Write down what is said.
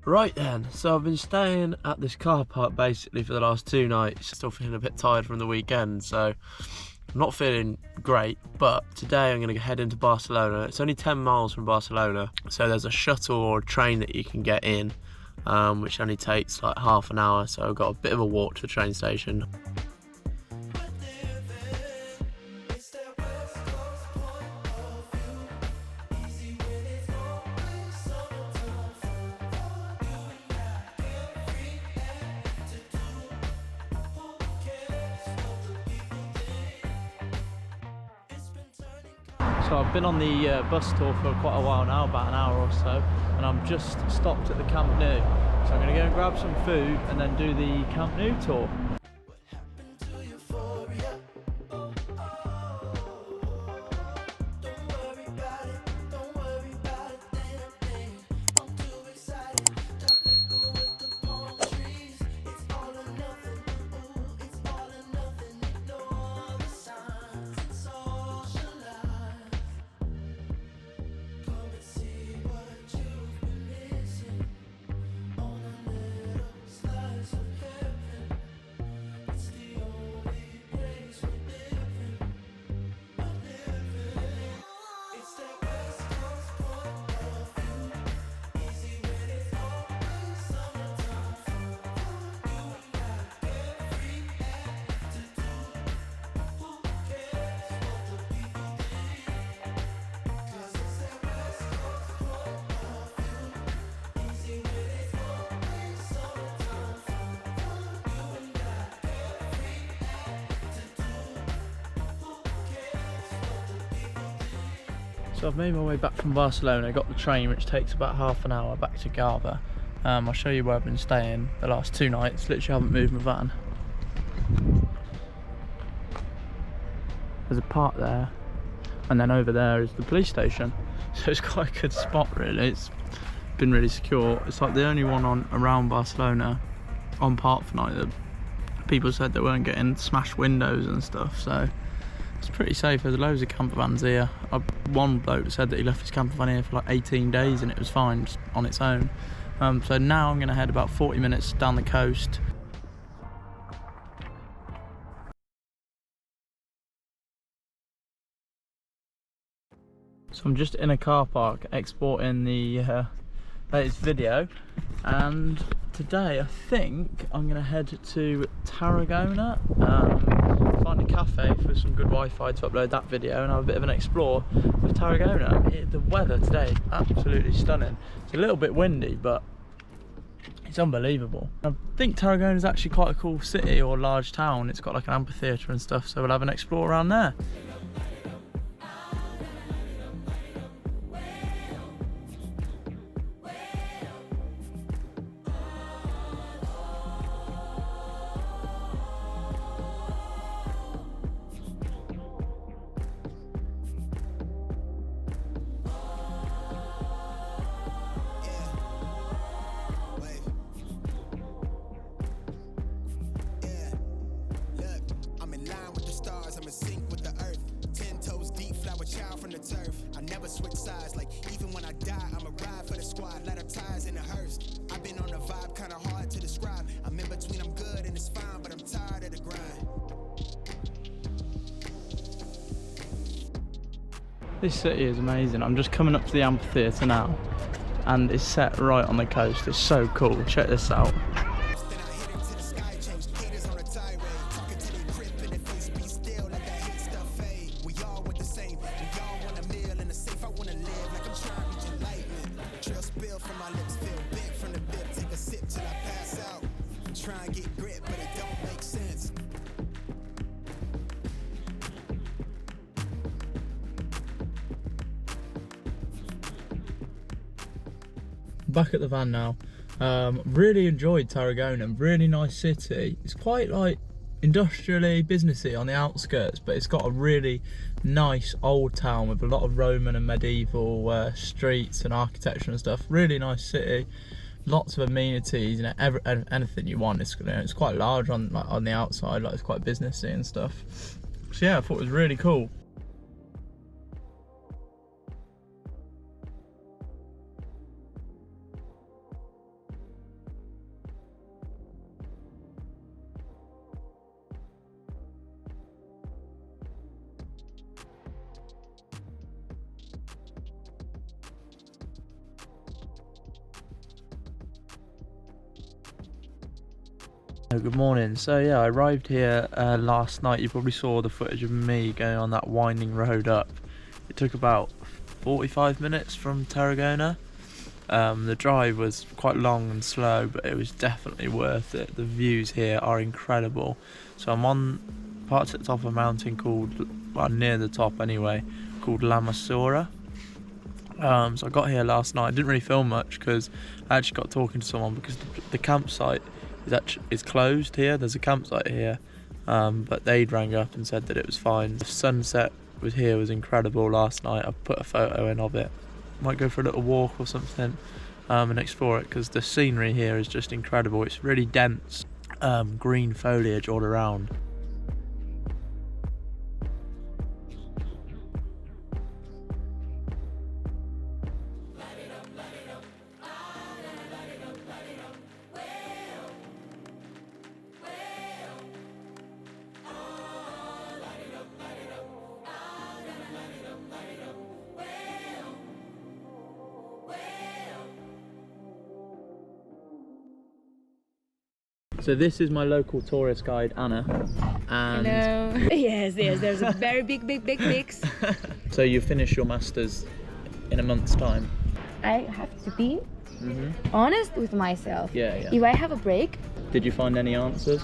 Right then, so I've been staying at this car park basically for the last 2 nights. Still feeling a bit tired from the weekend, so I'm not feeling great, but today I'm going to head into Barcelona. It's only 10 miles from Barcelona, so there's a shuttle or a train that you can get in, which only takes like half an hour, so I've got a bit of a walk to the train station. So I've been on the bus tour for quite a while now, about an hour or so, and I'm just stopped at the Camp Nou. So I'm going to go and grab some food and then do the Camp Nou tour. So I've made my way back from Barcelona. I got the train, which takes about half an hour back to Garba. I'll show you where I've been staying the last 2 nights. Literally haven't moved my van. There's a park there, and then over there is the police station. So it's quite a good spot really. It's been really secure. It's like the only one on around Barcelona on park for night that people said they weren't getting smashed windows and stuff. So it's pretty safe. There's loads of camper vans here. One bloke said that he left his camper van here for like 18 days and it was fine just on its own. So now I'm going to head about 40 minutes down the coast. So I'm just in a car park exporting the latest video, and today I think I'm going to head to Tarragona, find a cafe for some good Wi-Fi to upload that video and have a bit of an explore of Tarragona. The weather today is absolutely stunning. It's a little bit windy, but it's unbelievable. I think Tarragona is actually quite a cool city or large town. It's got like an amphitheatre and stuff, so we'll have an explore around there. Switch sides, like even when I die, I'm a ride for the squad. Let her ties in the hearse. I've been on a vibe, kinda hard to describe. I'm in between, I'm good and it's fine, but I'm tired of the grind. This city is amazing. I'm just coming up to the amphitheatre now, and it's set right on the coast. It's so cool. Check this out. Try and get grit, but it don't make sense. Back at the van now. Really enjoyed Tarragona. Really nice city. It's quite like industrially businessy on the outskirts, but it's got a really nice old town with a lot of Roman and medieval streets and architecture and stuff. Really nice city. Lots of amenities, you know, anything you want. It's quite large on the outside, like it's quite businessy and stuff. So yeah, I thought it was really cool. Good morning. So yeah, I arrived here last night. You probably saw the footage of me going on that winding road up. It took about 45 minutes from Tarragona. The drive was quite long and slow, but it was definitely worth it. The views here are incredible. So I'm on parts at the top of a mountain called, well, near the top anyway, called La Masura. So I got here last night. I didn't really film much because I actually got talking to someone because the campsite is closed here. There's a campsite here, but they'd rang up and said that it was fine. The sunset was incredible last night. I put a photo in of it. Might go for a little walk or something and explore it because the scenery here is just incredible. It's really dense, green foliage all around. So this is my local tourist guide, Anna. And hello. Yes, there's a very big mix. So you finish your masters in a month's time? I have to be honest with myself. Yeah. If I have a break. Did you find any answers?